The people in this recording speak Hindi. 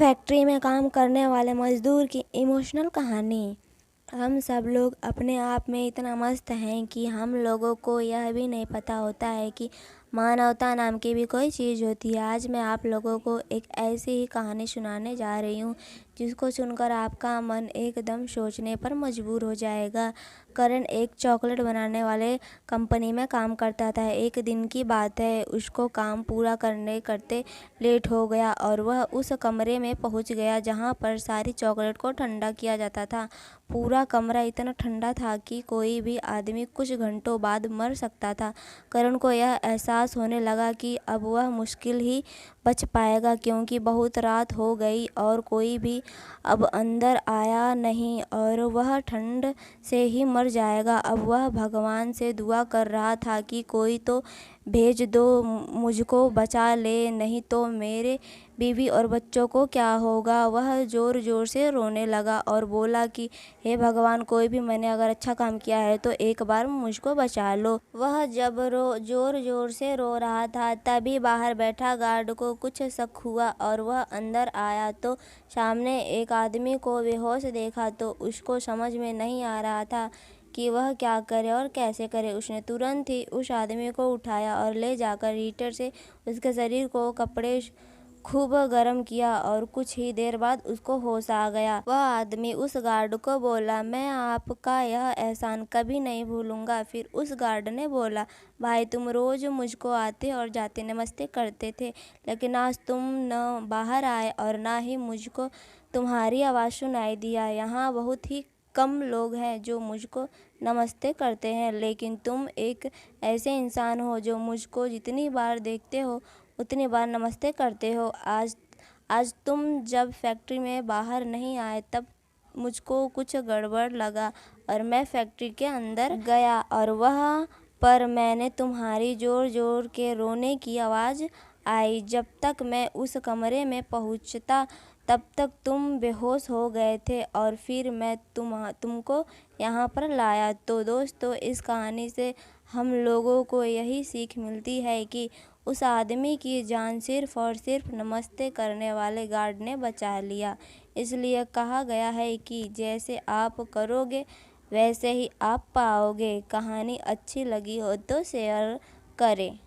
फैक्ट्री में काम करने वाले मजदूर की इमोशनल कहानी। हम सब लोग अपने आप में इतना मस्त हैं कि हम लोगों को यह भी नहीं पता होता है कि मानवता नाम की भी कोई चीज़ होती है। आज मैं आप लोगों को एक ऐसी ही कहानी सुनाने जा रही हूँ जिसको सुनकर आपका मन एकदम सोचने पर मजबूर हो जाएगा। करण एक चॉकलेट बनाने वाले कंपनी में काम करता था। एक दिन की बात है, उसको काम पूरा करते लेट हो गया और वह उस कमरे में पहुंच गया जहां पर सारी चॉकलेट को ठंडा किया जाता था। पूरा कमरा इतना ठंडा था कि कोई भी आदमी कुछ घंटों बाद मर सकता था। करण को यह एहसास होने लगा कि अब वह मुश्किल ही बच पाएगा, क्योंकि बहुत रात हो गई और कोई भी अब अंदर आया नहीं और वह ठंड से ही मर जाएगा। अब वह भगवान से दुआ कर रहा था कि कोई तो भेज दो, मुझको बचा ले, नहीं तो मेरे बीवी और बच्चों को क्या होगा। वह ज़ोर ज़ोर से रोने लगा और बोला कि हे भगवान, कोई भी मैंने अगर अच्छा काम किया है तो एक बार मुझको बचा लो। वह जब ज़ोर ज़ोर से रो रहा था तभी बाहर बैठा गार्ड को कुछ शक हुआ और वह अंदर आया तो सामने एक आदमी को बेहोश देखा। तो उसको समझ में नहीं आ रहा था कि वह क्या करे और कैसे करे। उसने तुरंत ही उस आदमी को उठाया और ले जाकर हीटर से उसके शरीर को कपड़े खूब गर्म किया और कुछ ही देर बाद उसको होश आ गया। वह आदमी उस गार्ड को बोला, मैं आपका यह एहसान कभी नहीं भूलूंगा। फिर उस गार्ड ने बोला, भाई तुम रोज मुझको आते और जाते नमस्ते करते थे, लेकिन आज तुम न बाहर आए और ना ही मुझको तुम्हारी आवाज़ सुनाई दिया। यहाँ बहुत ही कम लोग हैं जो मुझको नमस्ते करते हैं, लेकिन तुम एक ऐसे इंसान हो जो मुझको जितनी बार देखते हो उतनी बार नमस्ते करते हो। आज तुम जब फैक्ट्री में बाहर नहीं आए तब मुझको कुछ गड़बड़ लगा और मैं फैक्ट्री के अंदर गया और वहाँ पर मैंने तुम्हारी ज़ोर ज़ोर के रोने की आवाज़ आई। जब तक मैं उस कमरे में पहुँचता तब तक तुम बेहोश हो गए थे और फिर मैं तुमको यहाँ पर लाया। तो दोस्तों, इस कहानी से हम लोगों को यही सीख मिलती है कि उस आदमी की जान सिर्फ और सिर्फ नमस्ते करने वाले गार्ड ने बचा लिया। इसलिए कहा गया है कि जैसे आप करोगे वैसे ही आप पाओगे। कहानी अच्छी लगी हो तो शेयर करें।